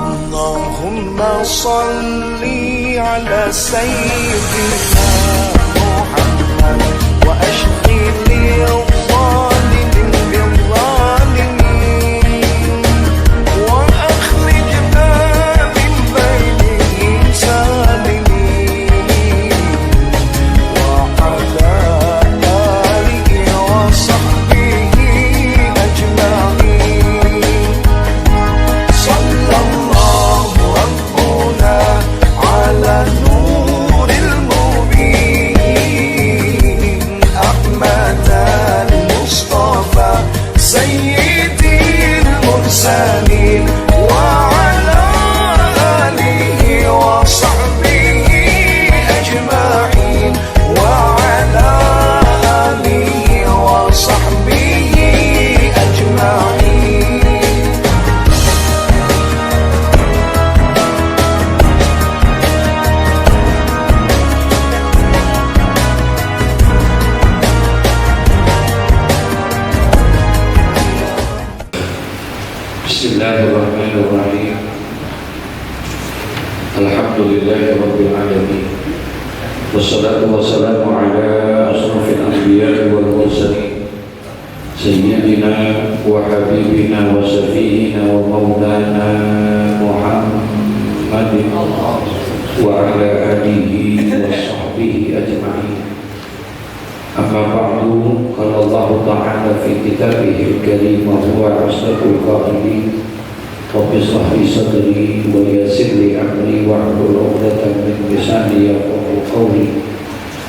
اللهم صل على سيدنا محمد وأشقي الظالم بالظالمين وأخرجنا من بينهم سالمين وعلى آله وصحبه أجمعين صلى الله ربنا على نور المبين أحمد المصطفى سيد المرسلين وعلى آله وصحبه أجمعين وعلى آله وصحبه أجمعين. Bismillahirrahmanirrahim. Alhamdulillahi rabbil alamin. Wassalatu wassalamu ala asrafil anbiya'i wal mursalin sayyidina wa habibina wa syafi'ina wa maulana Muhammadin wa ala alihi wa sahbihi ajma'in. Amma ba'du, qala Allah ta'ala fi kitabihil karim wa huwa asdaqul qailin rabbi shrah li sadri wa yassir li amri wahlul 'uqdatam min lisani yafqahu qawli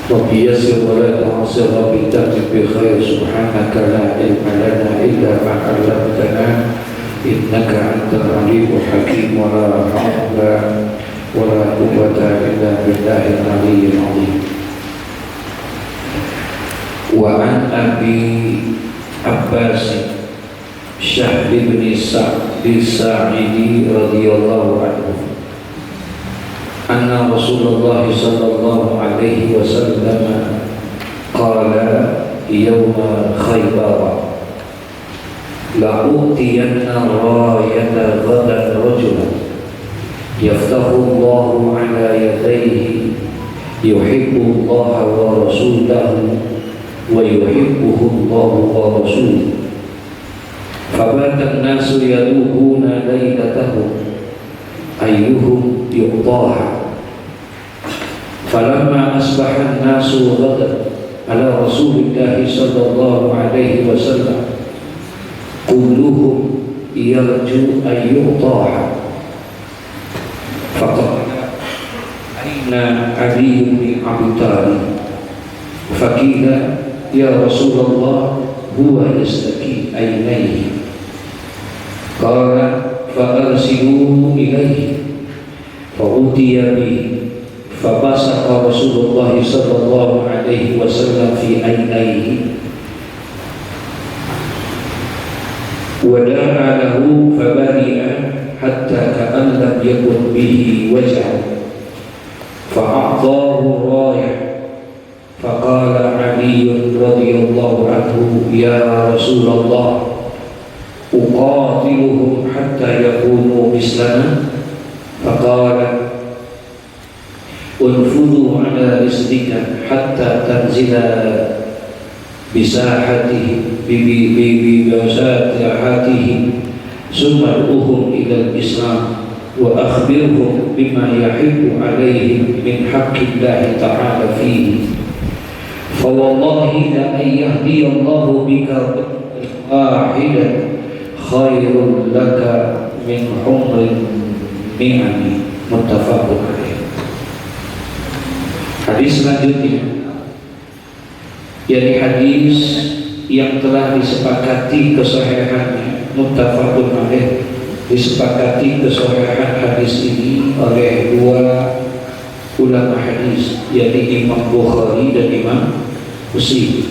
rabbi yassir wa la tu'assir rabbi ta'ti bi khair subhanaka la ilma lana illa ma 'allamtana innaka antal alimul hakim wa la hawla wa la quwwata illa billahil aliyyil 'azim. Wa an Abi Abbas Syahl bin Sa'idi radhiyallahu anhu anna Rasulullah sallallahu alaihi wasallam qala yawma Khaybar la utiyanna rayata ghadan rajulan yaftahu Allahu ala yadayhi yuhibbu Allah wa rasulahu wa yuhibbuhu Allah wa rasuluhu fabata an-nasu yaluhuna laylatahum ayyuhum yuqtaha falamma asbaha an-nasu ghadan ala Rasulillah sallallahu alaihi wasallam kulluhum yarju an yuqtaha faqala aina Ali bin Abi Thalib faqila ya Rasulullah huwa yastaki aynayhi qala fa'arsiluhu ilayhi fa'utiya bihi fabasaqa Rasulullah sallallahu alaihi wasallam fi aynayhi wa da'a lahu fabari'a hatta ka'an lam yakun bihi waj'an fa'a'tahu rayah faqala Ali radhiyallahu anhu ya Rasulullah uqatiluhum hatta yakunu mislana faqala unfudu ala risdika hatta tanzila bisahatihim bisahatihim summa uhum ila al-islam wa akhbirhum bima yahibbu alaihim min haqqillahi ta'ala fihi فوالله لأن يهدي الله بك واحدا خير لك من حمر النعم متفق عليه. Hadis selanjutnya yakni hadis yang telah disepakati kesahihannya muttafaqun alaih, disepakati kesahihan hadis ini oleh dua ulama hadis yakni Imam Bukhari dan Imam Muslim.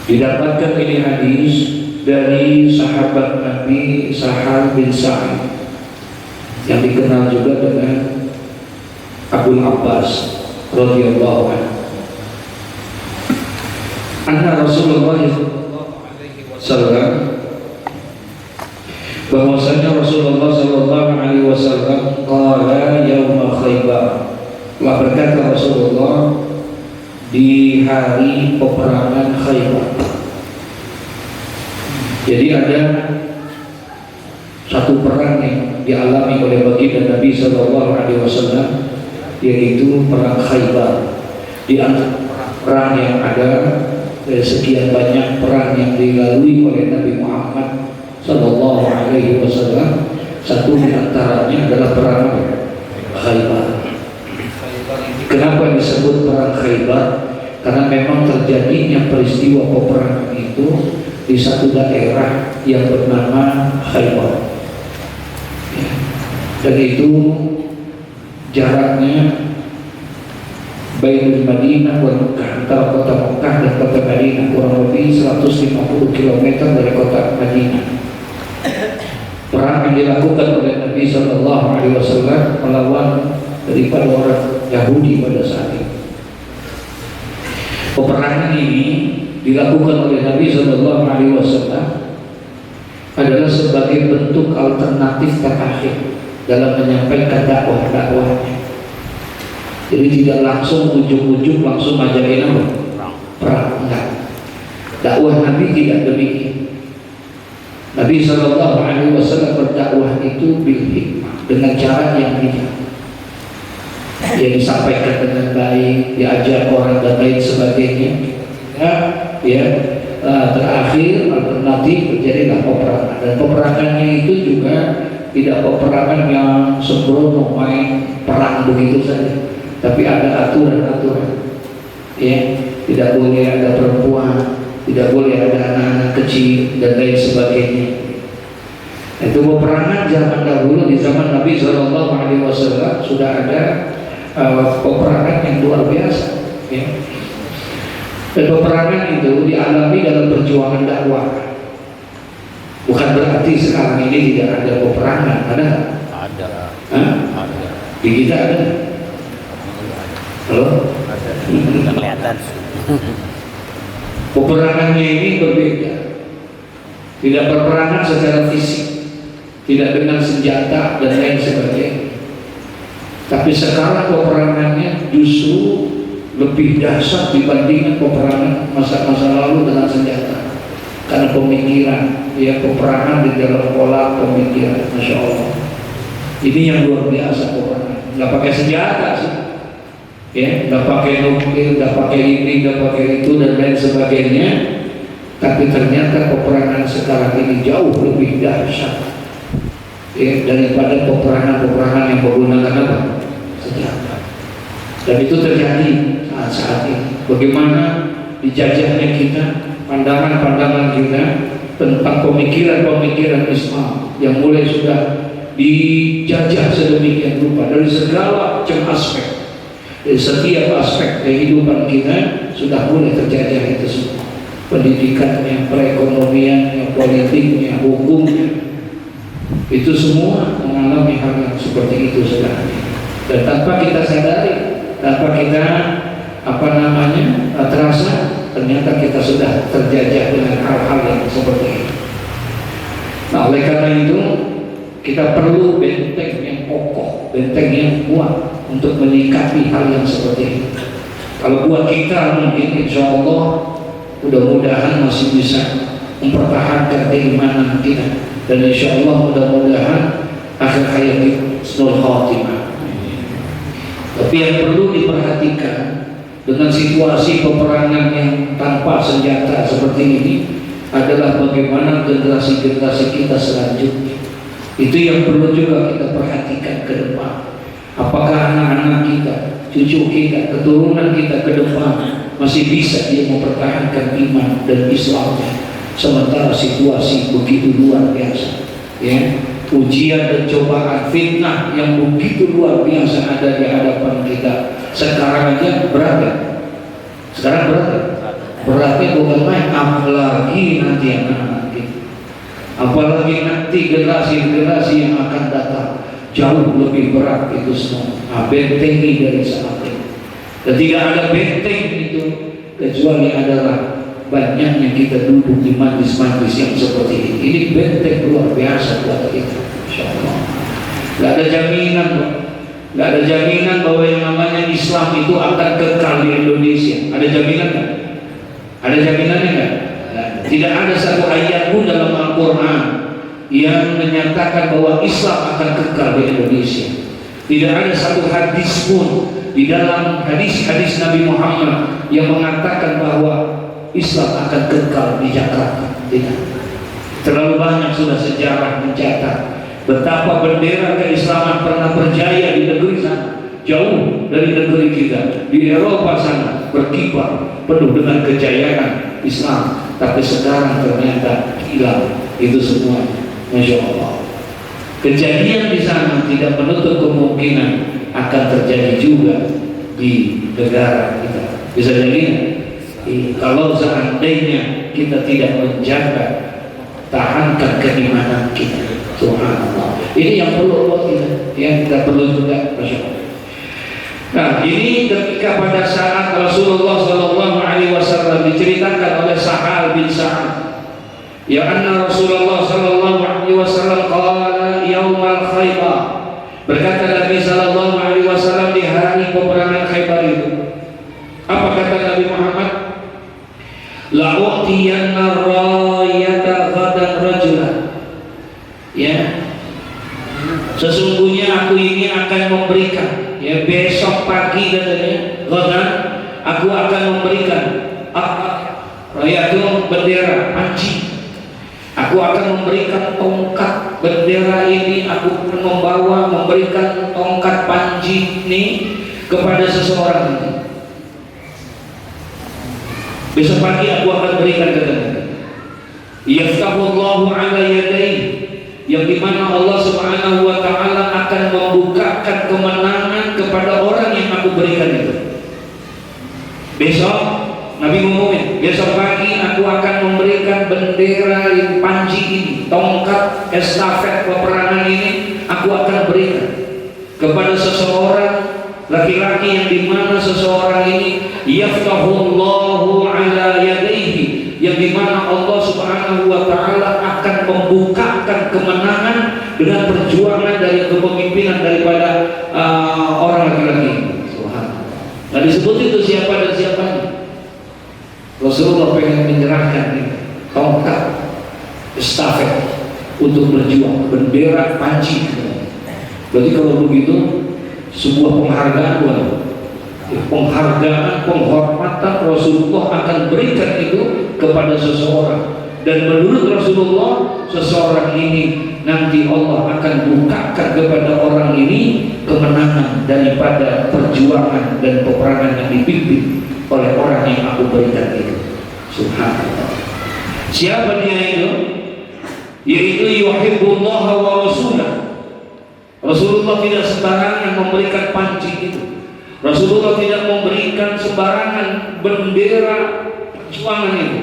Didapatkan ini hadis dari sahabat Nabi Sahal bin Sa'id yang dikenal juga dengan Abu Abbas radhiyallahu anhu. Anna Rasulullah sallallahu alaihi wasallam, bahwasanya Rasulullah sallallahu alaihi wasallam Telah berkata Rasulullah di hari peperangan Khaybar. Jadi ada satu perang yang dialami oleh baginda Nabi Sallallahu Alaihi Wasallam, yaitu perang Khaybar. Di antara perang yang ada sekian banyak perang yang dilalui oleh Nabi Muhammad Sallallahu Alaihi Wasallam, satu di antaranya adalah perang Khaybar. Kenapa disebut perang Khaybar? Karena memang terjadinya peristiwa peperangan itu di satu daerah yang bernama Khaybar. Dan itu jaraknya Bainul Madinah dan Mekah, antara kota Mekah dan kota Madinah kurang lebih 150 km dari kota Madinah. Perang yang dilakukan oleh Nabi Sallallahu Alaihi Wasallam melawan daripada orang Yahudi pada saat itu. Peperangan ini dilakukan oleh Nabi Sallallahu Alaihi Wasallam adalah sebagai bentuk alternatif terakhir dalam menyampaikan dakwahnya. Jadi tidak langsung ujuk-ujuk langsung ajarin apa? Perang. Enggak. Dakwah Nabi tidak demikian. Nabi Sallallahu Alaihi Wasallam berdakwah itu bil hikmah, dengan cara yang bijak, yang disampaikan dengan baik, diajak orang dan lain sebagainya. Terakhir alternatif terjadilah peperangan, dan peperangannya itu juga tidak peperangan yang sembrono main perang begitu saja, tapi ada aturan-aturan. Tidak boleh ada perempuan, tidak boleh ada anak-anak kecil dan lain sebagainya. Itu peperangan zaman dahulu, di zaman Nabi Sallallahu Alaihi Wasallam sudah ada peperangan yang luar biasa. Dan peperangan itu dialami dalam perjuangan dakwah. Bukan berarti sekarang ini tidak ada peperangan, ada? Ada. Ada. Di kita ada? Halo? Ada. Kelihatan. Peperangannya ini berbeda. Tidak peperangan secara fisik, tidak dengan senjata dan lain sebagainya. Tapi sekarang peperangannya justru lebih dahsyat dibandingkan peperangan masa-masa lalu dengan senjata. Karena pemikiran, peperangan di dalam pola pemikiran, Masya Allah. Ini yang luar biasa peperangan. Nggak pakai senjata sih, nggak pakai nuklir, nggak pakai ini, nggak pakai itu dan lain sebagainya. Tapi ternyata peperangan sekarang ini jauh lebih dahsyat daripada peperangan yang menggunakan apa? Senjata. Dan itu terjadi saat ini. Bagaimana dijajahnya kita, pandangan-pandangan kita tentang pemikiran-pemikiran Islam yang mulai sudah dijajah sedemikian rupa dari segala macam aspek, dari setiap aspek kehidupan kita sudah mulai terjajah itu semua. Pendidikannya, perekonomiannya, politiknya, hukumnya, itu semua mengalami hal yang seperti itu sekarang. Dan tanpa kita sadari, tanpa kita terasa, ternyata kita sudah terjajah dengan hal-hal yang seperti ini. Nah, oleh karena itu kita perlu benteng yang kokoh, benteng yang kuat untuk menyikapi hal yang seperti ini. Kalau buat kita mungkin insya Allah mudah-mudahan masih bisa mempertahankan keimanan kita, dan insya Allah mudah-mudahan akhir hayat kita husnul khatimah. Tapi yang perlu diperhatikan dengan situasi peperangan yang tanpa senjata seperti ini adalah bagaimana generasi-generasi kita selanjutnya. Itu yang perlu juga kita perhatikan ke depan. Apakah anak-anak kita, cucu kita, keturunan kita ke depan masih bisa dia mempertahankan iman dan Islamnya, sementara situasi begitu luar biasa, ujian dan cobaan, fitnah yang begitu luar biasa ada di hadapan kita. Sekarang aja berat ya? Sekarang berat ya? Beratnya bukan main, apalagi nanti anak-anak kita, apalagi nanti generasi-generasi yang akan datang, jauh lebih berat itu semua. Bentengi dari saat ini. Dan tidak ada benteng itu kecuali adalah banyaknya kita duduk di majlis-majlis yang seperti ini. Ini benteng luar biasa buat kita, insya Allah. Gak ada jaminan, Nggak ada jaminan bahwa yang namanya Islam itu akan kekal di Indonesia. Ada jaminan nggak? Ada jaminannya nggak? Tidak ada satu ayat pun dalam Al-Quran yang menyatakan bahwa Islam akan kekal di Indonesia. Tidak ada satu hadis pun di dalam hadis-hadis Nabi Muhammad yang mengatakan bahwa Islam akan kekal di Jakarta. Tidak. Terlalu banyak sudah sejarah mencatat betapa bendera keislaman pernah berjaya di negeri sana, jauh dari negeri kita, di Eropa sana berkibar penuh dengan kejayaan Islam. Tapi sekarang ternyata hilang itu semua. Masya Allah. Kejadian di sana tidak menutup kemungkinan akan terjadi juga di negara kita. Bisa jadi kalau seandainya kita tidak menjaga, tahankan keimanan kita. Subhanallah. Ini yang perlu kita, yang kita perlu juga. Masya Allah. Nah, ini ketika pada saat Rasulullah Shallallahu Alaihi Wasallam diceritakan oleh Sahal bin Sa'ad, ya anna Rasulullah Shallallahu Alaihi Wasallam qala yaumal Khaybar, berkata Nabi Shallallahu Alaihi Wasallam di hari peperangan Khaybar itu, apa kata Nabi Muhammad? La'utiyanna rayata ghadan rajulan, ya, sesungguhnya aku ini akan memberikan, ya, besok pagi katanya, ghadan, aku akan memberikan yaitu bendera panci. Aku akan memberikan tongkat bendera ini, aku akan memberikan tongkat panci ini kepada seseorang ini. Besok pagi aku akan berikan katanya. Yaftahullahu ala yadayhi, yang dimana Allah Subhanahu wa ta'ala akan membukakan kemenangan kepada orang yang aku berikan itu. Besok Nabi ngomongin, besok pagi aku akan memberikan bendera yang panji ini, tongkat estafet peperangan ini aku akan berikan kepada seseorang laki-laki yang dimana seseorang ini yaftahullahu ala yadayhi, yang dimana Allah Subhanahu wa ta'ala akan membukakan kemenangan dengan perjuangan dari kepemimpinan daripada orang laki-laki. Subhanallah. Nah, disebut itu siapa dan siapanya. Rasulullah pengen menyerahkan tongkat estafet untuk berjuang, bendera panci. Berarti kalau begitu sebuah penghargaan, penghormatan Rasulullah akan berikan itu kepada seseorang. Dan menurut Rasulullah, seseorang ini nanti Allah akan bukakan kepada orang ini kemenangan daripada perjuangan dan peperangan yang dipimpin oleh orang yang aku berikan itu. Subhanallah. Siapa dia itu? Yaitu yuhibbullah wa rasulah. Rasulullah tidak sembarangan memberikan panci itu. Rasulullah tidak memberikan sembarangan bendera perjuangan itu.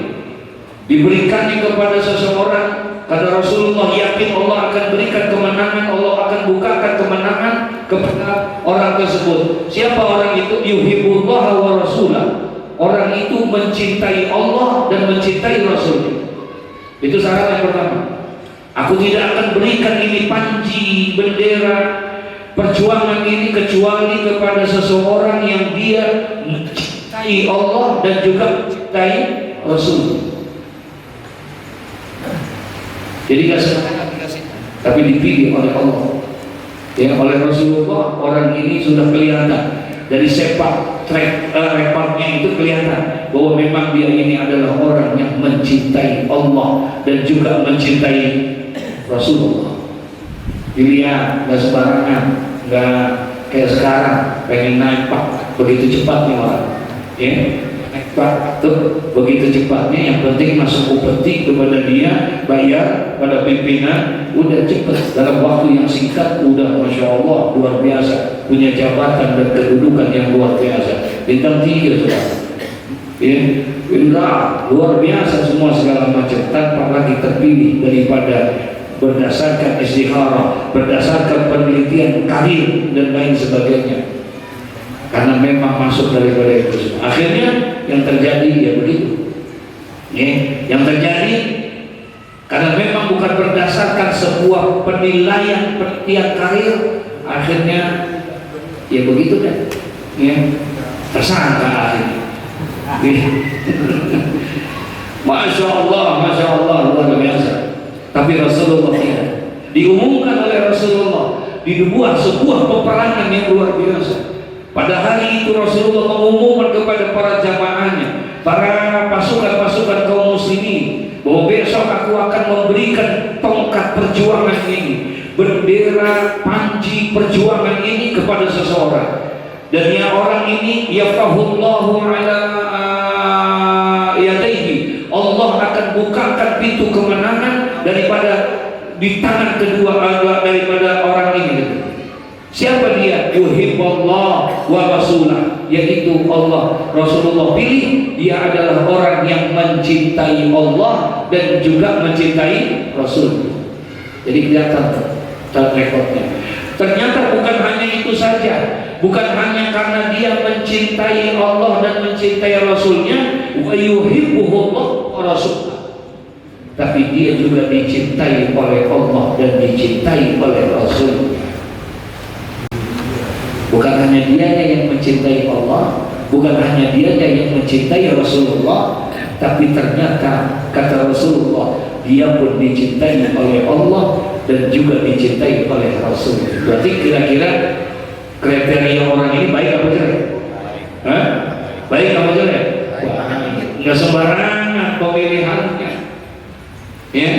Diberikannya kepada seseorang karena Rasulullah yakin Allah akan berikan kemenangan, Allah akan bukakan kemenangan kepada orang tersebut. Siapa orang itu? Yuhibbullah wa rasulah. Orang itu mencintai Allah dan mencintai Rasulnya. Itu syarat yang pertama. Aku tidak akan berikan ini panji bendera perjuangan ini kecuali kepada seseorang yang dia mencintai Allah dan juga mencintai Rasul. Jadi gak sengaja dikasih, tapi dipilih oleh Allah, ya, oleh Rasulullah. Orang ini sudah kelihatan dari sepak rekornya itu kelihatan bahwa memang dia ini adalah orang yang mencintai Allah dan juga mencintai Rasulullah. Dilihat nggak sembarangan, nggak kayak sekarang pengen naik pak begitu cepatnya orang, ya, naik pak tuh begitu cepatnya. Yang penting masuk upeti kepada dia, bayar pada pimpinan, udah cepet dalam waktu yang singkat, udah masya Allah luar biasa, punya jabatan dan kedudukan yang luar biasa, bintang 3 sudah, ya, luar biasa semua segala macam, tanpa lagi terpilih daripada berdasarkan istikharah, berdasarkan penelitian karir dan lain sebagainya, karena memang masuk daripada itu. Akhirnya yang terjadi ya begitu, ya, yang terjadi karena memang bukan berdasarkan sebuah penilaian karir, akhirnya Ya begitu kan, ya tersangka akhirnya. Masya Allah luar biasa. Tapi Rasulullah tidak. Diumumkan oleh Rasulullah di sebuah peperangan yang luar biasa. Pada hari itu Rasulullah mengumumkan kepada para jamaahnya, para pasukan-pasukan kaum muslimin, bahwa besok aku akan memberikan tongkat perjuangan ini, bendera panji perjuangan ini kepada seseorang. Dan yang orang ini yafahullahu ala yadaihi, Allah akan bukakan pintu kemenangan daripada di tangan kedua daripada orang ini. Siapa dia? Yuhibballah wa rasulah, yaitu Allah, Rasulullah pilih. Dia adalah orang yang mencintai Allah dan juga mencintai Rasul. Jadi kelihatan track recordnya. Ternyata bukan hanya itu saja, bukan hanya karena dia mencintai Allah dan mencintai Rasulnya, wa yuhibbuhullah wa rasulah, tapi dia juga dicintai oleh Allah dan dicintai oleh Rasulnya. Bukan hanya dia yang mencintai Allah, bukan hanya dia yang mencintai Rasulullah, tapi ternyata kata Rasulullah, dia pun dicintai oleh Allah dan juga dicintai oleh Rasul. Berarti kira-kira kriteria orang ini baik apa jelek? Baik apa jelek? Nggak sembarangan pemilihannya. Ya,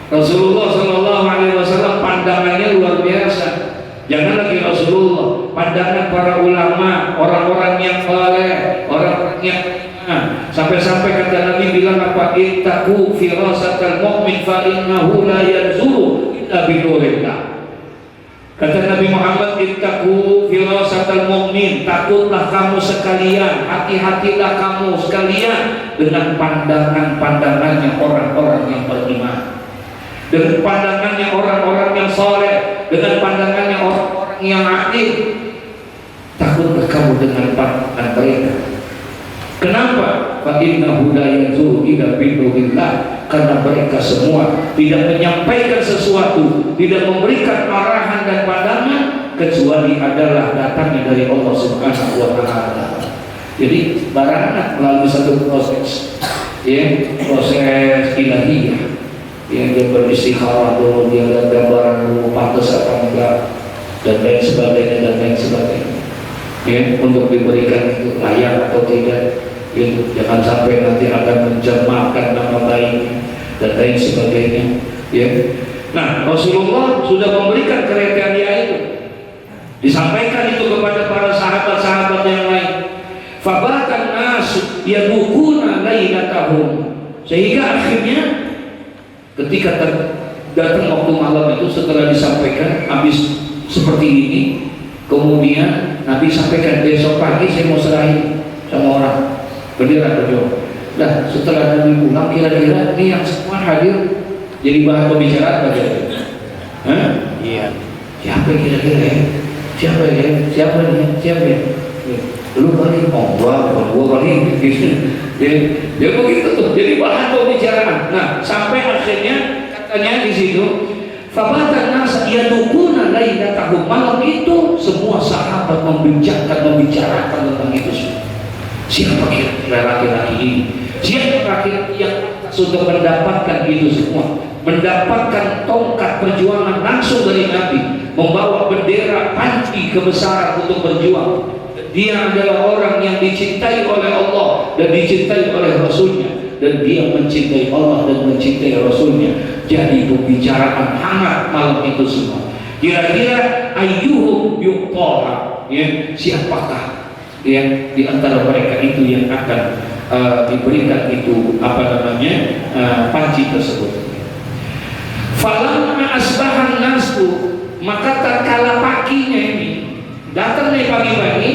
Rasulullah SAW pandangannya luar biasa. Jangan lagi Rasulullah, pandangan para ulama, orang-orang yang saleh, orang-orang yang sampai-sampai kata Nabi bilang apa? Ittaqu firasatal mu'min fa innahu la yanzuru illa bi nurillah. Kata Nabi Muhammad, ittaqu firasatal mu'min, takutlah kamu sekalian, hati-hatilah kamu sekalian dengan pandangannya orang-orang yang beriman, dengan pandangannya orang-orang yang saleh, dengan pandangannya orang-orang yang adil. Takutlah kamu dengan pandangan mereka. Kenapa? Fa innahu la yanzuru illa bi nurillah, karena mereka semua tidak menyampaikan sesuatu, tidak memberikan arahan dan pandangan kecuali adalah datangnya dari Allah Subhanahu wa taala. Jadi barangan melalui satu proses, ya, proses ilahiyah. Yang dia beristikharah dulu, dia lihat gambaran dulu pantas apa enggak, dan lain sebagainya, ya, untuk diberikan itu layak atau tidak, ya, jangan sampai nanti akan mencermarkan nama baik dan lain sebagainya, ya. Nah, Rasulullah sudah memberikan kriteria itu, disampaikan itu kepada para sahabat-sahabat yang lain. Fabatan nas yadukuna lailatahum, sehingga akhirnya ketika datang waktu malam itu, setelah disampaikan habis seperti ini, kemudian Nabi sampaikan, besok pagi saya mau serahin sama orang bendera berjuang. Nah, setelah Nabi pulang, kira-kira ini yang semua hadir jadi bahan pembicaraan bagaimana? Iya. Siapa kira-kira ya? Siapa ya? Lu kali gua kali dia begitu tuh, jadi bahan pembicaraan. Nah, sampai akhirnya katanya di situ, fabatan nas yadukuna lailatahum, malam itu semua sahabat membicarakan tentang itu semua. Siapa kira-kira laki-laki ini? Siapa laki-laki yang sudah mendapatkan itu semua? Mendapatkan tongkat perjuangan langsung dari Nabi, membawa bendera panji kebesaran untuk berjuang. Dia adalah orang yang dicintai oleh Allah dan dicintai oleh Rasulnya, dan dia mencintai Allah dan mencintai Rasulnya. Jadi pembicaraan hangat malam itu semua. Kira-kira ayyuhum yuqtaha, ya, siapakah yang di antara mereka itu yang akan diberikan itu panci tersebut. Falamma asbahan nasu, maka tatkala paginya ini, datang nih pagi-pagi.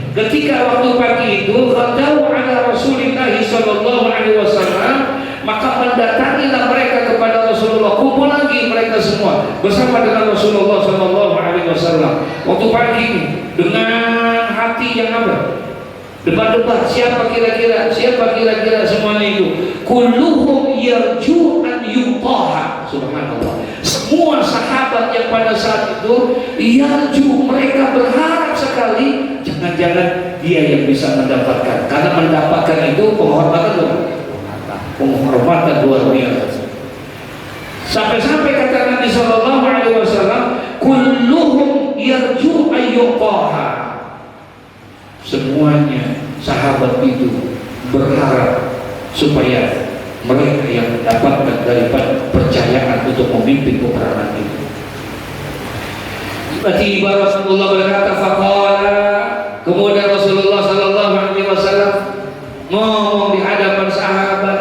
Ketika waktu pagi itu, qadau ala Rasulillah sallallahu alaihi wasallam, maka mendatangilah mereka kepada Rasulullah. Kumpul lagi mereka semua bersama dengan Rasulullah sallallahu alaihi wasallam waktu pagi ini, dengan hati yang apa? Debat-debat, siapa kira-kira semuanya itu. Kulluhum yarju an yuqaha. Subhanallah. Semua sahabat yang pada saat itu yarju, mereka berharap sekali sekali, jangan-jangan dia yang bisa mendapatkan. Karena mendapatkan itu penghormatan luar, penghormatan luar biasa. Sampai-sampai kata Nabi Sallallahu Alaihi Wasallam, kulluhum yarju ayyuqaha. Semuanya sahabat itu berharap supaya mereka yang mendapatkan daripada percayaan untuk memimpin peperangan itu. Tiba Rasulullah berkata, faqala, kemudian Rasulullah Sallallahu Alaihi Wasallam ngomong di hadapan sahabat.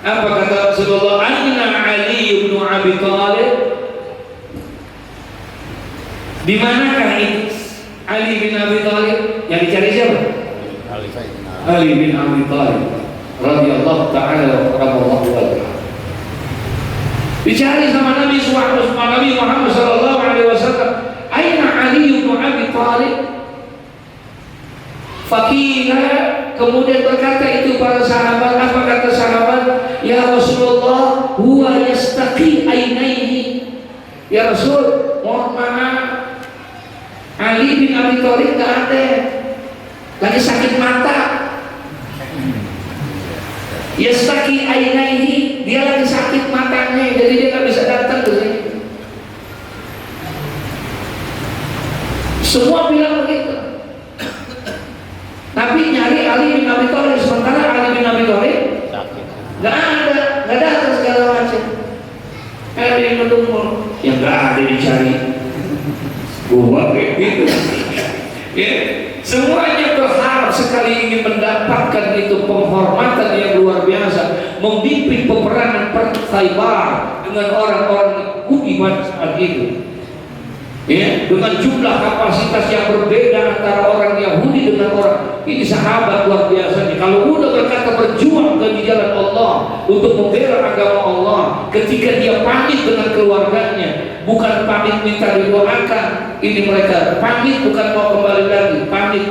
Apa kata Rasulullah? Aina Ali bin Abi Thalib? Di manakah itu Ali bin Abi Thalib? Yang dicari siapa? Ali bin Abi Thalib radhiyallahu ta'ala radhiyallahu anhu. Dicari sama Nabi Muhammad sallallahu alaihi wasallam, aina Ali bin Abi Thalib? Fakila, kemudian berkata itu para sahabat. Apa kata sahabat? Ya Rasulullah, huwa yastaqi ainaihi. Ya Rasul, mohon maaf, Ali bin Abi Thalib nggak ada, lagi sakit mata. Yastaqi ainaihi, dia lagi sakit matanya, jadi dia nggak bisa datang ke sini. Semua bilang begitu. Nabi nyari Ali bin Abi Thalib, sementara Ali bin Abi Thalib nggak ada segala macam. Ada yang menunggu, yang nggak ada dicari. Gua kayak gitu. Ya, semuanya berharap sekali ingin mendapatkan itu penghormatan yang luar biasa, memimpin peperangan Khaybar dengan orang-orang budiman saat itu. Ya, dengan jumlah kapasitas yang berbeda antara orang Yahudi dengan orang ini, sahabat luar biasa. Kalau udah berkata berjuang di jalan Allah untuk membela agama Allah, ketika dia pamit dengan keluarganya, bukan pamit minta didoakan, ini mereka pamit bukan mau kembali lagi, pamit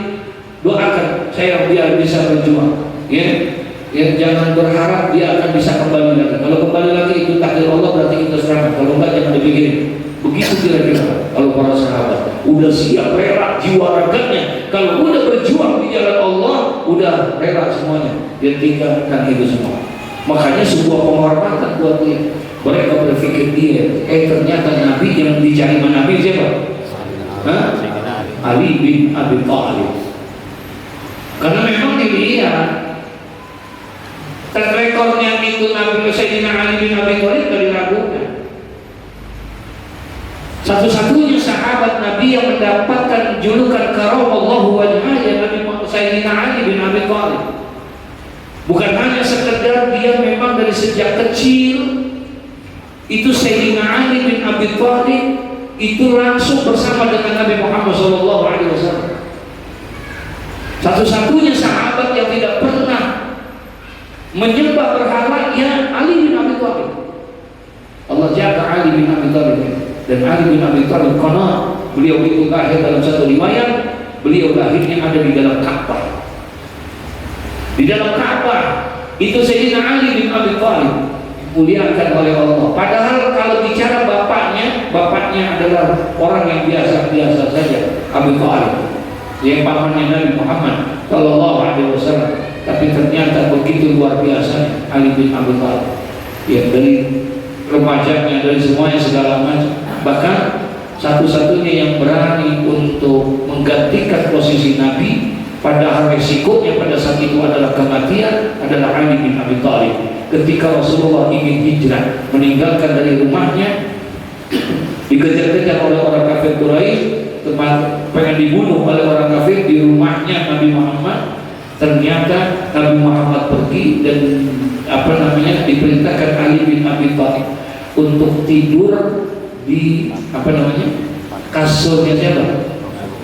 doakan saya biar bisa berjuang. Ya, jangan berharap dia akan bisa kembali lagi. Kalau kembali lagi itu takdir Allah, berarti kita serang. Kalau enggak, jangan dipikirin. Begitu kira-kira kalau para sahabat udah siap rela jiwa raganya, kalau udah berjuang di jalan Allah, udah rela semuanya, dia tinggalkan itu semua. Makanya sebuah penghormatan buat dia. Mereka berpikir dia, ternyata Nabi yang dicari Nabi siapa? Ali bin Abi Thalib. Karena memang dilihat track recordnya itu Nabi Sayyidina Ali bin Abi Thalib dari diragukan. Satu-satunya sahabat Nabi yang mendapatkan julukan karamallahu wajhahnya Nabi Sayyidina Ali bin Abi Thalib. Bukan hanya sekedar dia memang dari sejak kecil itu Sayyidina Ali bin Abi Thalib itu langsung bersama dengan Nabi Muhammad SAW. Satu-satunya sahabat yang tidak pernah menyembah berhala ya Ali bin Abi Thalib. Allah jaga Ali bin Abi Thalib. Dan Ali bin Abi Thalib karena beliau itu lahir dalam satu riwayat, beliau lahirnya ada di dalam Ka'bah. Di dalam Ka'bah itu Sayyidina Ali bin Abi Thalib dimuliakan oleh Allah. Padahal kalau bicara bapaknya adalah orang yang biasa-biasa saja, Abi Thalib, yang pamannya Nabi Muhammad Sallallahu Alaihi Wasallam. Tapi ternyata begitu luar biasa Ali bin Abi Thalib, yang dari remajanya, dari semuanya segala macam. Bahkan satu-satunya yang berani untuk menggantikan posisi Nabi, padahal resikonya pada saat itu adalah kematian, adalah Ali bin Abi Thalib. Ketika Rasulullah ingin hijrah, meninggalkan dari rumahnya, dikejar-kejar oleh orang kafir Quraisy, pengen dibunuh oleh orang kafir di rumahnya Nabi Muhammad. Ternyata Nabi Muhammad pergi dan diperintahkan Ali bin Abi Thalib untuk tidur di kasurnya siapa?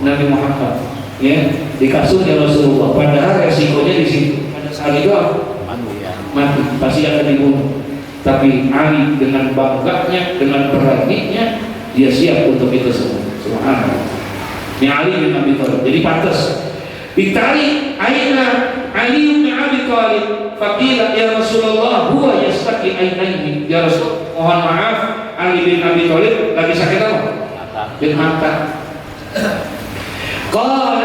Nabi Muhammad, ya, di kasurnya Rasulullah. Padahal resikonya di situ pada saat itu mati, pasti akan dibunuh. Tapi Ali dengan bangganya, dengan beraninya, dia siap untuk itu semua. Subhanallah. Ini Ali bin Abi Thalib. Jadi pantas ditarik, aina Ali bin Abi Thalib, faqila ya Rasulullah huwa yastaqi ainaihi. Ya Rasul, mohon maaf, Ali bin Abi Thalib lagi sakit apa? Sakit mata. Qala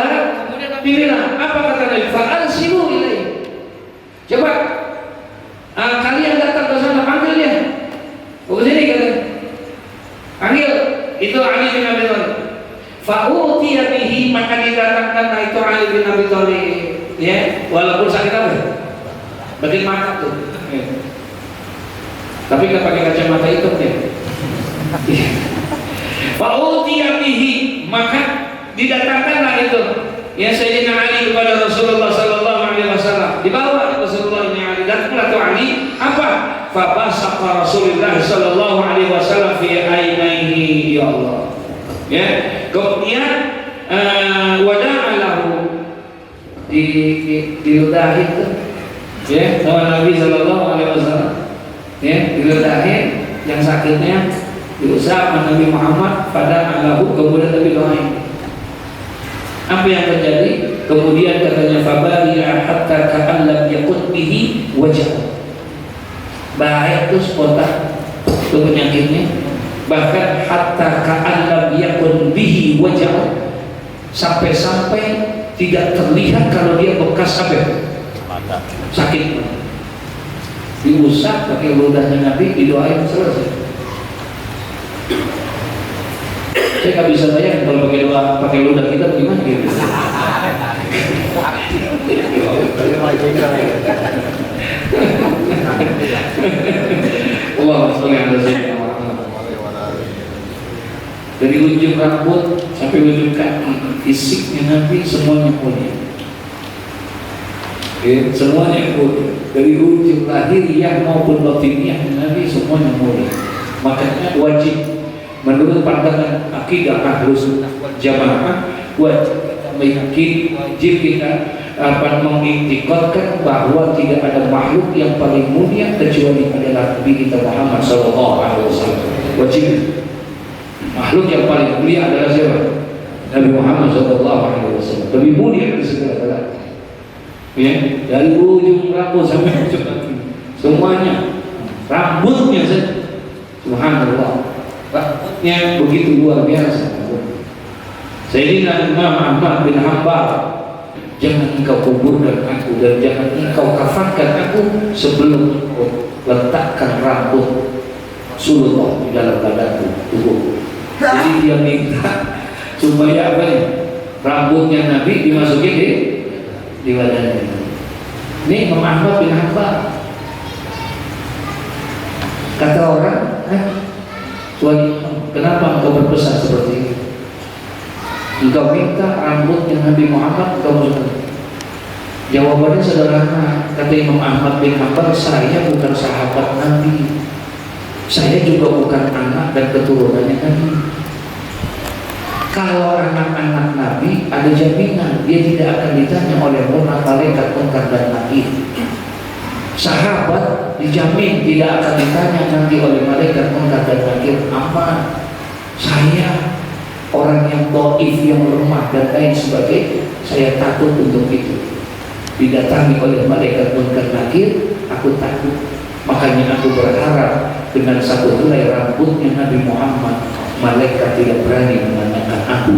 Fa'utiya bihi, maka didatangkanlah itu Ali bin Abi Thalib, ya, walaupun sakit apa? Bagian mata tuh. Ya. Tapi nggak pakai kacamata hitam ya. Fa'utiya bihi, maka didatangkanlah itu ya Sayyidina Ali kepada Rasulullah sallallahu alaihi wasallam. Dibawa Rasulullah ini Ali, datanglah tuh Ali, apa? Fabasaqa Rasulullah sallallahu alaihi wasallam fi ainaihi, ya Allah. Ya, kemudian wada'alahu diludahi itu, ya, sama Nabi sallallahu alaihi wasallam. Ya, diludahi yang sakitnya diusap Nabi Muhammad pada alahu, kemudian Nabi doain. Apa yang terjadi? Kemudian katanya fabari'a hatta ka'an lam yakut bihi wajah. Bahaya tuh spontan itu penyakitnya. Bahkan hatta ka'an lam yakun bihi wajah, sampai-sampai tidak terlihat kalau dia bekas apa? Sakit. Diusap pakai ludahnya Nabi, didoain, selesai. Saya nggak bisa bayangin kalau pakai doa, pakai ludah kita bagaimana gitu. Allah dari ujung rambut sampai ujung kaki, fisiknya Nabi semuanya mulia. Ya, semuanya mulia. Dari ujung lahiriah maupun batiniah Nabi semuanya mulia. Makanya wajib menurut pandangan akidah Ahlus Sunnah wal Jamaah, wajib kita meyakini, wajib kita mengiktikadkan bahwa tidak ada makhluk yang paling mulia kecuali adalah Nabi kita Muhammad sallallahu alaihi wasallam. Wajib. Makhluk yang paling mulia adalah siapa? Nabi Muhammad sallallahu alaihi wasallam. Lebih mulia dari segala-galanya. Ya, dari ujung rambut sampai ujung kaki. Semuanya rambutnya saja. Subhanallah. Rambutnya begitu luar biasa. Sayyidina Imam Ahmad bin Hanbal, jangan engkau kuburkan aku dan jangan engkau kafankan aku sebelum engkau letakkan rambut Rasulullah di dalam badanku, tubuh. Jadi dia minta supaya apa ya? Rambutnya Nabi dimasukin di badannya. Ini Imam Ahmad bin Hanbal. Kata orang, kenapa engkau berpesan seperti ini? Engkau minta rambutnya Nabi Muhammad, engkau masukkan. Jawabannya sederhana. Kata Imam Ahmad bin Hanbal, saya bukan sahabat Nabi, saya juga bukan anak dan keturunannya Nabi. Kalau anak-anak Nabi ada jaminan dia tidak akan ditanya oleh malaikat munkar dan nakir. Sahabat dijamin tidak akan ditanya nanti oleh malaikat munkar dan nakir. Aman. Saya orang yang dhaif, yang lemah dan lain sebagainya, saya takut untuk itu. Didatangi oleh malaikat munkar nakir, aku takut. Makanya aku berharap dengan satu helai rambutnya Nabi Muhammad, malaikat tidak berani menanyakan aku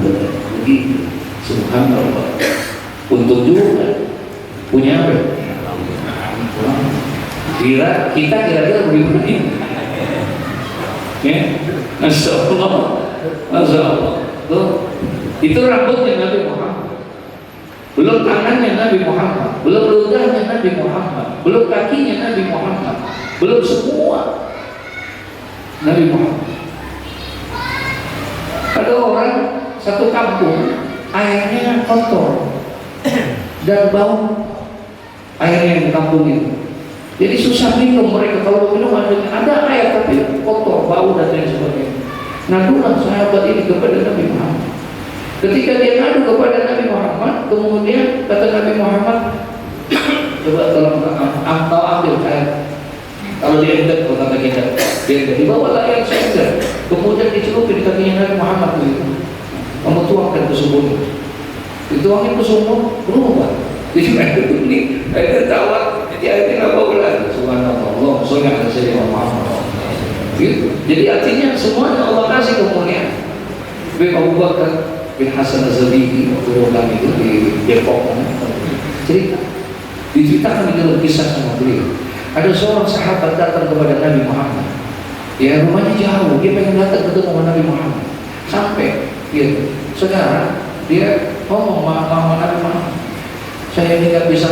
begitu. Subhanallah. Untuk juga punya apa? Kira-kira bagaimana ini? Ya, Masya Allah, Masya Allah. Tuh, itu rambutnya Nabi Muhammad. Belum tangannya Nabi Muhammad, belum ludahnya Nabi Muhammad, belum kakinya Nabi Muhammad, belum semua Nabi Muhammad. Ada orang satu kampung airnya kotor dan bau airnya di kampung itu. Jadi susah minum mereka, kalau minum ada air tapi kotor, bau dan lain sebagainya. Ngadulah sahabat ini kepada Nabi Muhammad. Ketika dia ngadu kepada Nabi Muhammad, kemudian kata Nabi Muhammad, coba tolong engkau ambil air. Kalau dia hendak, kalau kata kita, dia dibawalah air segar, kemudian dicelupin di kakinya Nabi Muhammad begitu. Kamu tuangkan ke sumur, dituangin ke sumur, berubah. Jadi air ini air tawar, jadi airnya nggak bau lagi. Subhanallah, soalnya ada Sayyidina Muhammad. Gitu. Jadi artinya semuanya Allah kasih kemuliaan. Bin Abu Bakar bin Hasan Az-Zabidi waktu itu di Depok, cerita, diceritakan di dalam kisah sama beliau. Ada seorang sahabat datang kepada Nabi Muhammad. Ya, rumahnya jauh, dia pengen datang ketemu sama Nabi Muhammad. Sampai gitu. Sekarang dia ngomong maaf, saya ini nggak bisa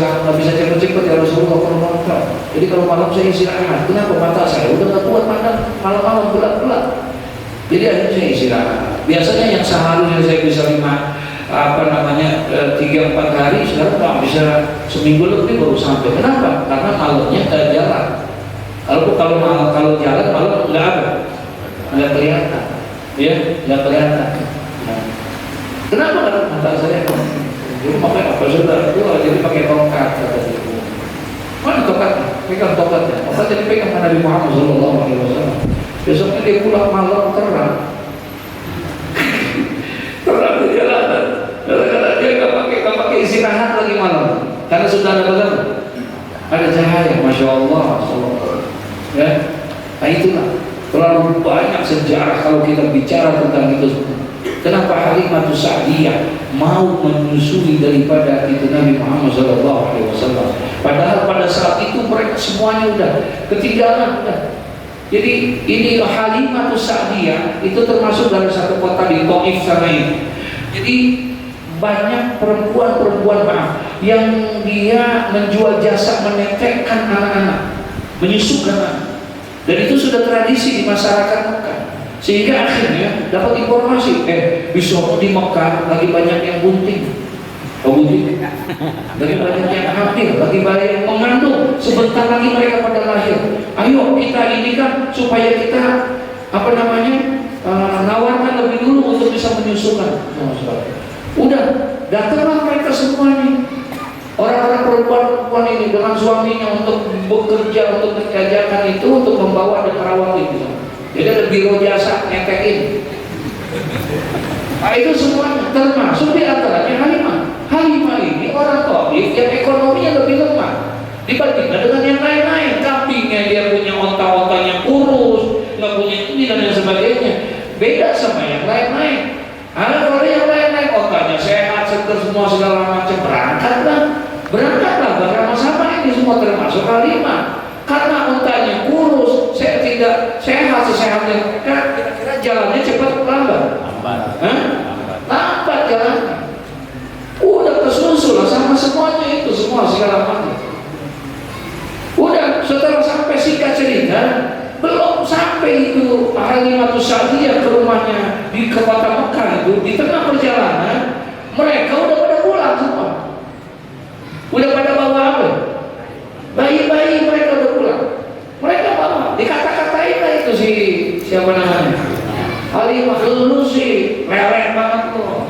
cepet-cepet ya Rasulullah kalau jadi kalau malam saya istirahat. Kenapa? Mata saya udah nggak kuat malam-malam gelap. Jadi akhirnya saya istirahat. Biasanya yang seharusnya saya bisa 3-4 hari, sekarang nggak bisa seminggu lebih baru sampai. Kenapa? Karena malamnya nggak jalan. Kalau jalan malam nggak kelihatan, ya nggak kelihatan. Nah, kenapa? Karena mata saya jadi pakai apa sudah itu jadi pakai tongkat kata dia. Mana tongkatnya? Pegang tongkatnya. Tongkat jadi pegang Nabi Muhammad SAW. Besoknya dia pulang malam terang di jalanan. Karena dia nggak pakai istirahat lagi malam. Karena sudah ada cahaya, masya Allah. Ya, nah itulah terlalu banyak sejarah kalau kita bicara tentang itu. Kenapa Halimah Sa'diyah mau menyusui daripada itu Nabi Muhammad SAW? Padahal pada saat itu mereka semuanya udah ketinggalan. Jadi ini Halimah Sa'diyah itu termasuk dalam satu kota di Taif sana ini. Jadi banyak perempuan yang dia menjual jasa menetekkan anak-anak, menyusukan anak. Dan itu sudah tradisi di masyarakat Mekah. Sehingga akhirnya dapat informasi, besok di Mekah lagi banyak yang bunting, lagi banyak yang hamil, lagi banyak yang mengandung. Sebentar lagi mereka pada lahir. Ayo kita ini kan supaya kita nawarkan lebih dulu untuk bisa menyusukan. Udah datanglah mereka semua nih, orang-orang perempuan ini dengan suaminya untuk bekerja, untuk menjajakan itu, untuk membawa dan merawat itu. Jadi ada biro jasa nyetekin. Nah itu semuanya termasuk di antaranya Halimah. Halimah ini orang Taif yang ekonominya lebih lemah dibandingkan dengan yang lain-lain. Kambingnya dia punya onta-ontanya kurus, nggak punya ini dan lain sebagainya. Beda sama yang lain-lain. Kalau yang lain-lain ontanya sehat, seger semua segala macam, berangkatlah bersama-sama ini semua termasuk Halimah. Karena ontanya kurus, saya tidak sehat-sehatnya mereka, kira-kira jalannya cepat lambat? Lambat jalannya. Udah kesusul sama semuanya itu, semua segala macam. Udah setelah sampai singkat cerita, belum sampai itu Halimah Sa'diyah ke rumahnya di kota Mekah itu, di tengah perjalanan mereka udah pada pulang semua. Udah pada bawa apa? Bayi-bayi mereka udah pulang. Mereka bawa, dikata-katain lah itu siapa namanya? Halimah, lu sih leleh banget lo.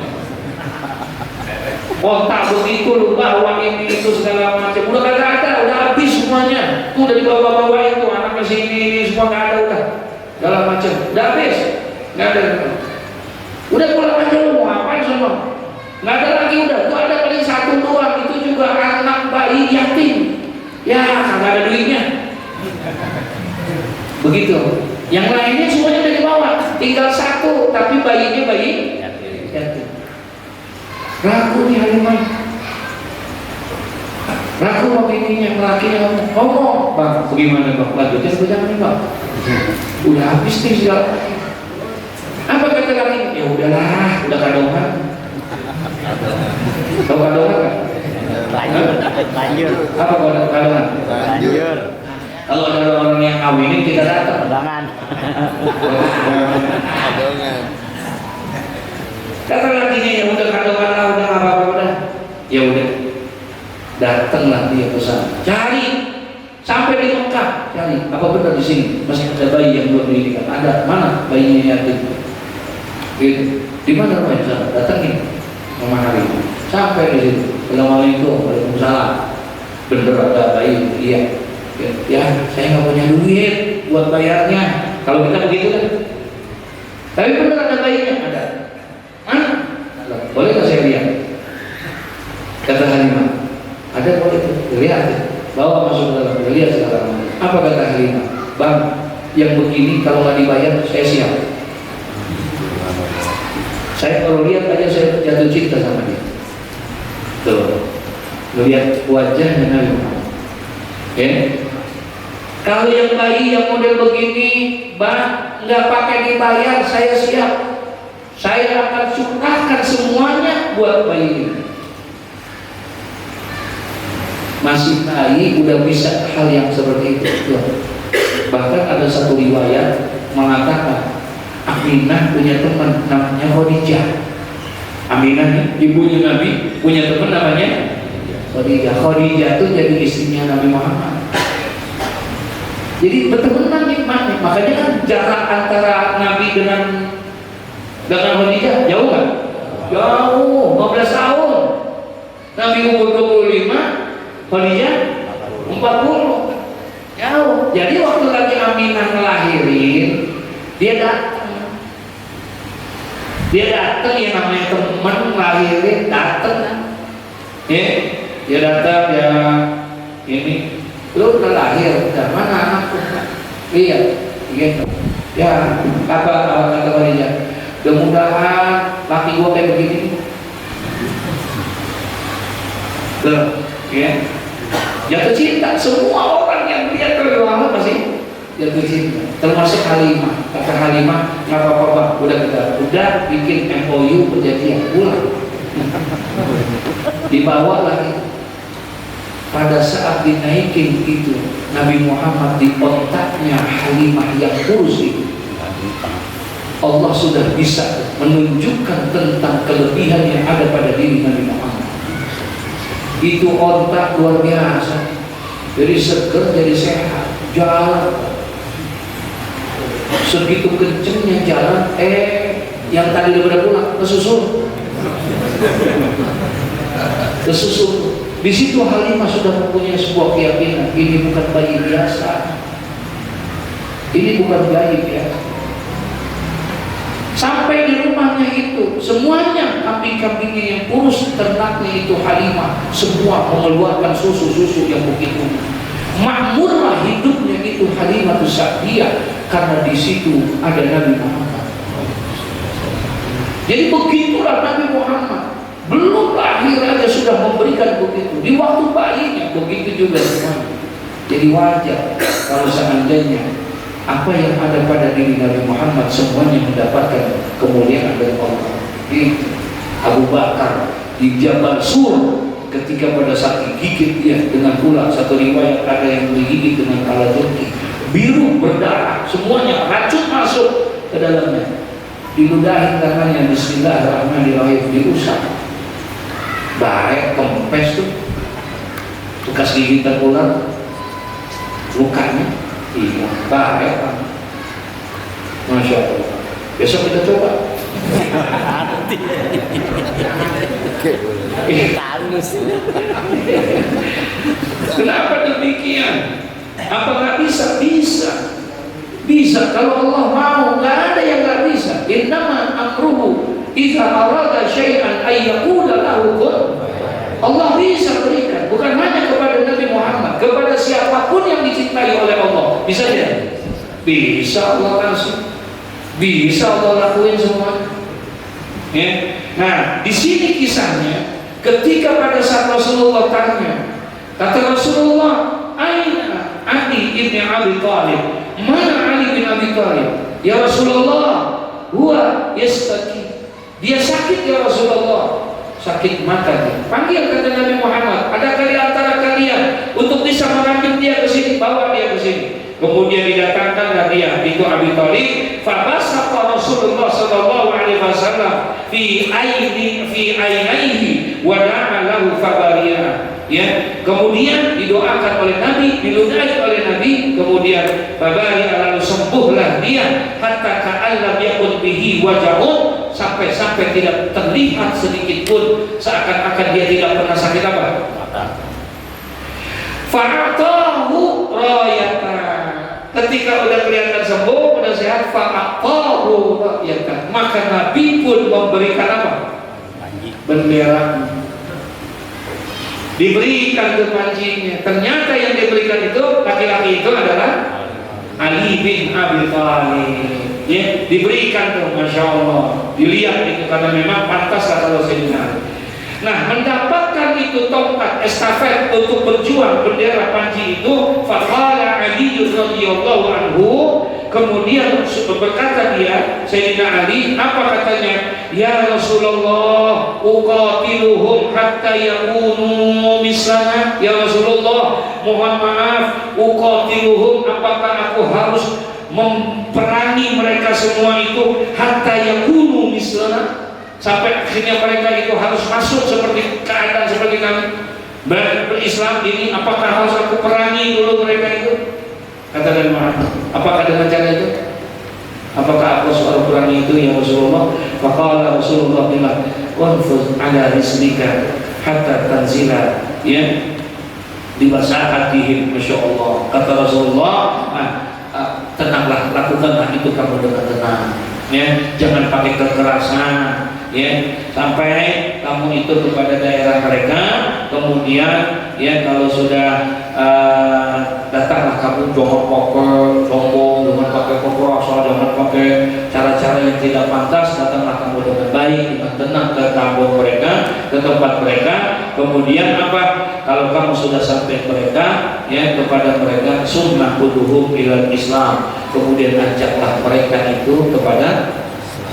Otak begitu lu bawa ini itu segala macam. Udah kagak ada, udah habis semuanya. Tuh udah dibawa-bawa itu anak kesini ini semua nggak ada udah. Segala macam, udah habis, nggak ada. Udah pulang aja lu, mau ngapain semua? Nggak ada lagi udah. Tuh ada paling satu doang, itu juga anak bayi yatim. Ya, kagak ada duitnya. Begitu. Yang lainnya semuanya udah dibawa. Tinggal satu, tapi bayinya bayi yatim. Ragu nih Halimah. Ragu sama ininya, lakinya ngomong, Bang, bagaimana Bang? Lanjutnya jangan nih Bang. Udah habis nih segala. Apa kata laki? Ya udahlah, udah kadongan. Tahu kadongan kan? Lanjut. Apa kadongan? Lanjut. Kalau ada orang yang ngawinin kita datang. Kadongan. Kata lakinya ya udah kadongan lah, udah apa-apa udah. Ya udah. Datanglah dia ke sana. Cari sampai di Mekah. Cari apa benar di sini masih ada bayi yang belum didirikan? Ada. Mana bayinya yatim? Gitu. Di mana rumahnya sana? Datangin rumah Halimah. Sampai di situ. Assalamualaikum, waalaikumsalam. Bener ada bayi? Iya. Ya, saya nggak punya duit buat bayarnya. Kalau kita begitu kan. Tapi bener ada bayinya? Ada. Boleh nggak saya lihat? Kata Halimah. Ada, boleh tuh. Lihat. Bawa masuk ke dalam. Lihat sekarang. Apa kata Halimah? Bang, yang begini kalau nggak dibayar saya siap. Saya kalau lihat aja saya jatuh cinta sama dia. Tuh, lihat wajahnya Nabi Muhammad. Kalau yang bayi yang model begini, Bang, nggak pakai dibayar, saya siap. saya akan curahkan semuanya buat bayi ini. Masih bayi udah bisa hal yang seperti itu. Bahkan ada satu riwayat mengatakan Aminah punya teman namanya Khadijah. Aminah ibunya Nabi punya teman namanya Khadijah. Khadijah itu jadi istrinya Nabi Muhammad. Jadi berteman nikmatnya. Makanya kan jarak antara Nabi dengan Khadijah jauh kan? Jauh, 15 tahun. Nabi umur 25, Khadijah 40. Jauh. Jadi waktu lagi Aminah ngelahirin, dia datang. Dia datang, yang namanya teman ngelahirin datang. Dia datang, ya ini, lu udah lahir, udah mana anakku? Iya, gitu. Ya, apa kata Khadijah? Mudah-mudahan laki gua kayak begini. Ya. Jatuh cinta, semua orang yang lihat dari lama pasti jatuh cinta, termasuk Halimah. Kata Halimah, nggak apa-apa, udah bikin MOU perjanjian, pulang. Dibawa lagi. Pada saat dinaikin itu, Nabi Muhammad di otaknya Halimah yang kurus itu, Allah sudah bisa menunjukkan tentang kelebihan yang ada pada diri Nabi Muhammad. Itu otak luar biasa, jadi seger, jadi sehat, jalan segitu kencengnya jalan, yang tadi udah pulang kesusul. Di situ Halimah sudah mempunyai sebuah keyakinan, ini bukan bayi biasa, ini bukan bayi biasa. Sampai di rumahnya itu, semuanya kambing-kambingnya yang kurus, ternaknya itu Halimah, semua mengeluarkan susu-susu yang begitu. Makmurlah hidupnya itu Halimah Sa'diyah, karena di situ ada Nabi Muhammad. Jadi begitulah Nabi Muhammad, belum lahir aja sudah memberikan begitu. Di waktu bayinya begitu juga semuanya. Jadi wajar kalau seandainya apa yang ada pada diri Nabi Muhammad semuanya mendapatkan kemuliaan dari Allah. Di Abu Bakar di Jabal Sur, ketika pada saat digigit dia dengan ular, satu riwayat ada yang digigit dengan kala jengking, biru berdarah, semuanya racun masuk ke dalamnya. Diludahin tangannya, Bismillahirrahmanirrahim, diusap. Baik, kempes tuh, bekas gigitan ular, lukanya. Iya, baik. Masya Allah. Besok kita coba. Kenapa demikian? Apa nggak bisa? Bisa. Bisa. Kalau Allah mau, nggak ada yang nggak bisa. Innama amruhu idza arada syai'an ay yaqula lahu kun. Allah bisa berikan, bukan hanya kepada Nabi Muhammad, kepada siapapun yang dicintai oleh Allah. Bisa tidak? Bisa Allah kasih, bisa Allah lakuin semua. Ya. Nah, di sini kisahnya, ketika pada saat Rasulullah tanya, kata Rasulullah, Aina Ali ibn Abi Thalib? Mana Ali bin Abi Thalib? Ya Rasulullah, huwa yastaki. Dia sakit ya Rasulullah. Sakit mata dia. Panggil kata Nabi Muhammad, ada kali antara kalian untuk bisa mengambil dia ke sini, bawa dia ke sini. Kemudian didatangkanlah dia, itu Abi Thalib. Fabasaqa Rasulullah sallallahu alaihi wasallam fi ainaihi wa da'a lahu fabariya. Ya, kemudian didoakan oleh Nabi, diludahi oleh Nabi, kemudian fabariya, lalu sembuhlah dia hatta ka'allam yakun bihi waja'un, sampai tidak terlihat sedikit pun seakan-akan dia tidak pernah sakit apa? Fa'atahu rayatan. Ketika udah kelihatan sembuh, udah sehat, fa'atahu rayatan. Maka Nabi pun memberikan apa? Bendera. Diberikan ke pancinya. Ternyata yang diberikan itu, laki-laki itu adalah Ali bin Abi Thalib. Ya, diberikan tuh, Masya Allah. Dilihat itu karena memang pantas kalau saya. Nah, mendapatkan itu tongkat estafet untuk berjuang bendera panji itu, faqala Ali radhiyallahu anhu, Kemudian berkata dia, Sayyidina Ali, apa katanya? Ya Rasulullah, uqatiluhum hatta yakunu mislana. Ya Rasulullah, mohon maaf, uqatiluhum, apakah aku harus memperangi mereka semua itu hatta yakunu mislana, sampai akhirnya mereka itu harus masuk seperti keadaan seperti kami berislam ini? Apakah harus aku perangi dulu mereka itu? Kata dan maaf, apakah dengan cara itu? Apakah aku harus perangi itu ya Rasulullah? Faqala Rasulullah bilang, wanfuz ala rislika hatta tanzila, ya, di masahatihim. Masya Allah, kata Rasulullah, tenanglah, lakukanlah itu kamu dengan tenang, ya, jangan pakai kekerasan, ya, sampai kamu itu kepada daerah mereka. Kemudian ya, kalau sudah datanglah kamu sombong dengan pakai kekerasan, jangan pakai cara-cara yang tidak pantas. Datanglah kamu dengan baik, dengan tenang ke kampung mereka, ke tempat mereka. Kemudian apa? Kalau kamu sudah sampai mereka, ya, kepada mereka, sunnah kuduhum ilal Islam. Kemudian ajaklah mereka itu kepada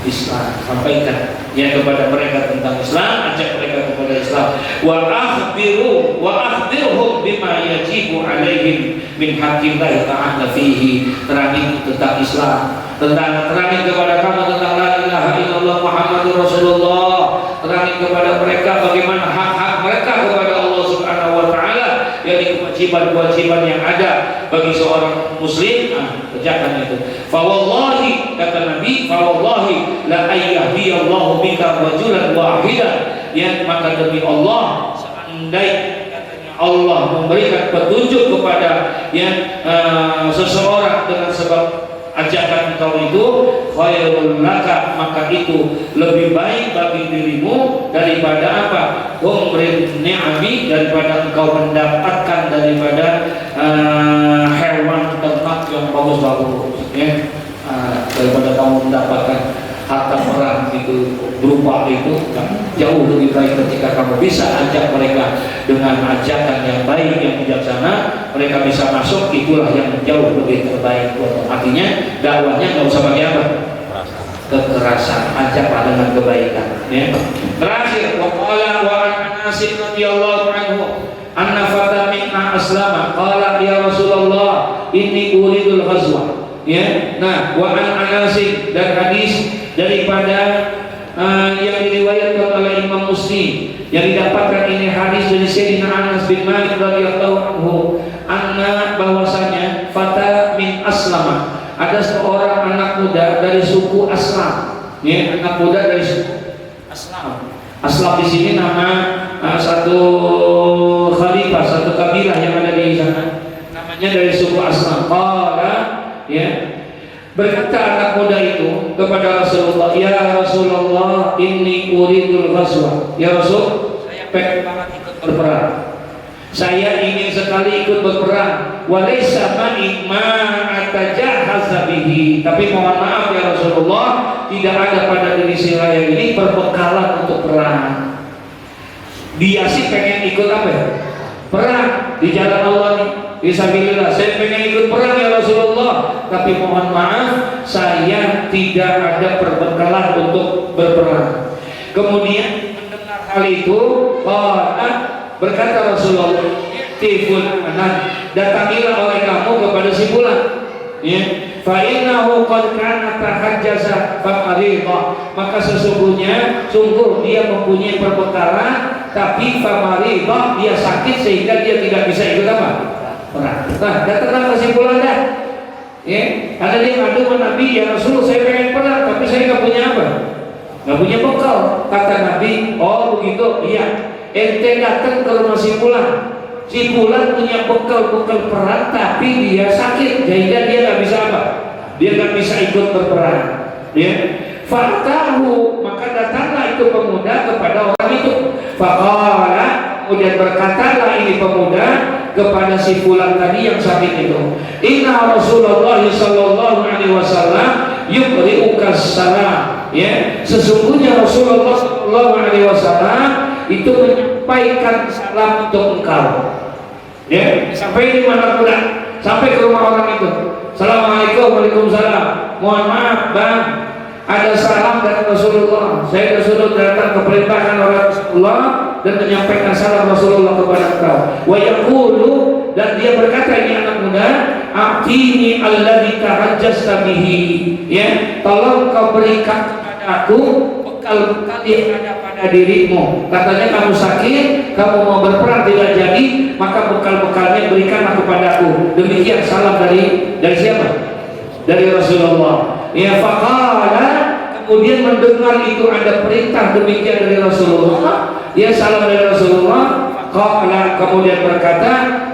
Islam, sampaikan ya kepada mereka tentang Islam, ajak mereka kepada Islam. Wa akhbirhum bima yajibu alaihim min haqqillah ta'ala fihi. Terangi tentang Islam, terangi kepada kamu tentang la ilaha illallah Muhammadur Rasulullah. Terangi kepada mereka bagaimana hak-hak mereka kepada Allah Subhanahu wa taala, yakni kewajiban-kewajiban yang ada bagi seorang muslim. Kerjakan itu. Fa wallahi, kata Nabi, fa wallahi la ayyahdiyallahu bika rajulan wahidan, ya, maka demi Allah, seandainya Allah memberikan petunjuk kepada seseorang dengan sebab ajakan engkau itu, khairul laka, maka itu lebih baik bagi dirimu daripada apa? Umrin ni'ami, daripada engkau mendapatkan daripada hewan ternak yang bagus-bagus, ya, daripada kamu mendapatkan harta perang itu berupa itu, jauh lebih baik ketika kamu bisa ajak mereka dengan ajakan yang baik, yang bijaksana, mereka bisa masuk, itulah yang jauh lebih terbaik buat. Artinya dakwahnya nggak usah pakai apa? Kekerasan, ajaklah dengan kebaikan, ya. Terakhir, waqala wa Anas radhiyallahu anhu anna fata minna aslama qala ya Rasulullah inni uridul ghazwa, ya. Nah, wa Anas, dan hadis daripada yang diriwayatkan oleh Imam Muslim, yang didapatkan ini hadis dari Sayyidina Anas bin Malik radhiyallahu anhu, anna, bahwasanya fata min aslama, ada seorang anak muda dari suku Aslam, ya, anak muda dari suku Aslam. Aslam di sini nama satu khalifah, satu kabilah yang ada di sana, namanya dari suku Aslam. Qala, ya, berkata anak muda itu kepada Rasulullah, ya Rasulullah, inni uridul ghazwa. Ya Rasul, saya pengen banget ikut berperang, saya ingin sekali ikut berperang. Walaysa ma'i ma atajahaza bihi, tapi mohon maaf ya Rasulullah, tidak ada pada diri saya ini perbekalan untuk perang. Dia sih pengen ikut apa ya? Perang di jalan Allah nih, fisabilillah, saya pengen ikut perang ya Rasulullah, tapi mohon maaf, saya tidak ada perbekalan untuk berperang. Kemudian mendengar hal itu, berkata Rasulullah, tiful anak, datangilah oleh kamu kepada si fulan, ya, fa innahu qad kana tahajjaza faqariqa, maka sesungguhnya sungguh dia mempunyai perbekalan, tapi famariqa, dia sakit sehingga dia tidak bisa ikut apa? Perang. Nah, datanglah ke si fulan dah, ya, karena dia ngadu ke Nabi, ya Rasul, saya pengen perang tapi saya nggak punya apa? Nggak punya bekal. Kata Nabi, oh begitu, iya, ente datang ke rumah si fulan punya bekal perang, tapi dia sakit sehingga dia nggak bisa apa? Dia nggak bisa ikut berperang, ya. Fatahu, maka datanglah itu pemuda kepada orang itu. Faqala, kemudian berkatalah ini pemuda kepada si fulan tadi yang sakit itu, inna Rasulullah sallallahu alaihi wasallam yuqri'uka salam, ya, sesungguhnya Rasulullah sallallahu alaihi wasallam itu menyampaikan salam untuk engkau, ya, sampai di mana pula, sampai ke rumah orang itu. Assalamualaikum, waalaikumsalam. Mohon maaf bang, ada salam dari Rasulullah. Saya disuruh datang ke perintahkan oleh Rasulullah dan menyampaikan salam Rasulullah kepada engkau. Wa yaqulu, dan dia berkata, ini anak muda, a'tini alladzi tahajjasta bihi. Ya, tolong kau berikan kepada aku bekal-bekal yang ada pada dirimu. Katanya kamu sakit, kamu mau berperang tidak jadi, maka bekal-bekalnya berikanlah kepadaku. Demikian salam dari siapa? Dari Rasulullah. Ya, faqala, kemudian mendengar itu ada perintah demikian dari Rasulullah. Dia salam dari Rasulullah. Qala, kemudian berkata,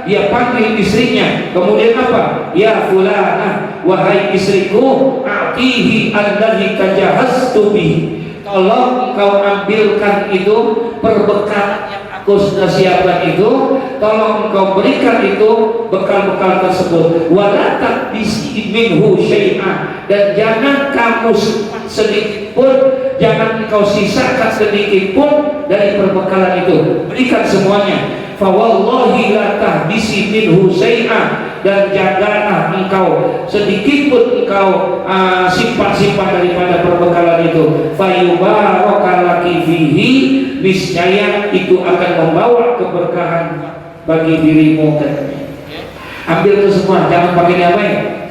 dia panggil istrinya. Kemudian apa? Ya fulana, wahai istriku, a'tihi alladzi tajahhastu bihi. Tolong kau ambilkan itu perbekalan yang aku sudah siapkan itu, tolong engkau berikan itu bekal-bekal tersebut. Wala taqbisi minhu syai'an, dan jangan kamu sedikit pun, jangan engkau sisakan sedikit pun dari perbekalan itu, berikan semuanya. Fa wallahi la tahbisi minhu syai'an, dan janganlah engkau sedikit pun engkau simpan-simpan daripada perbekalan itu. Fayubarakalaki fihi, niscaya itu akan membawa keberkahan bagi dirimu. Ambil itu semua, jangan pakai diapain,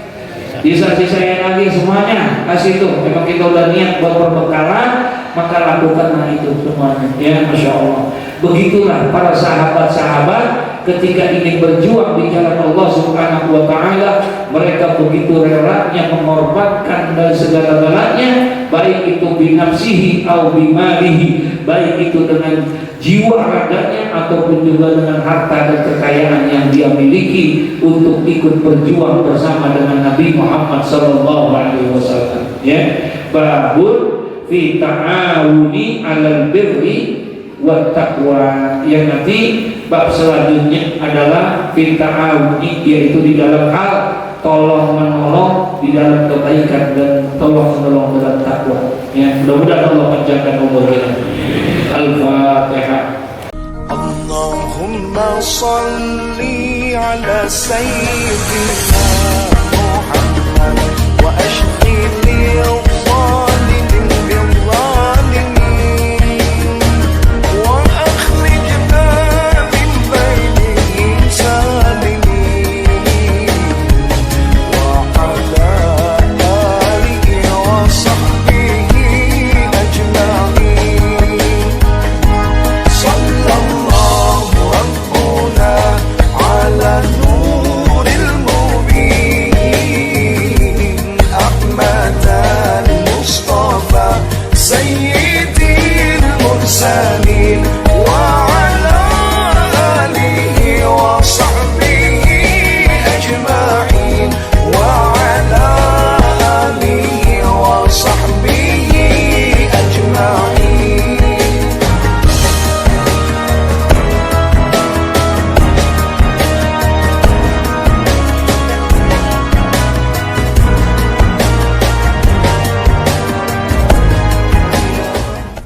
sisa-sisain lagi semuanya, kasih itu. Memang kita udah niat buat perbekalan, maka lakukanlah itu semuanya. Ya, Masya Allah. Begitulah para sahabat-sahabat ketika ingin berjuang di jalan Allah Subhanahu wa Ta'ala, mereka begitu relanya mengorbankan dari segala-galanya, baik itu binafsihi atau bimalihi, baik itu dengan jiwa raganya ataupun juga dengan harta dan kekayaan yang dia miliki, untuk ikut berjuang bersama dengan Nabi Muhammad SAW. Ya, babun fi ta'awuni 'alal birri wa taqwa, yang nanti bab selanjutnya adalah fi ta'awuni, yaitu di dalam hal tolong menolong di dalam kebaikan dan tolong menolong dalam takwa. Ya, mudah-mudahan Allah panjangkan umur kita. Al-Fatihah. Allahumma salli ala sayyidina Muhammad wa ashfi li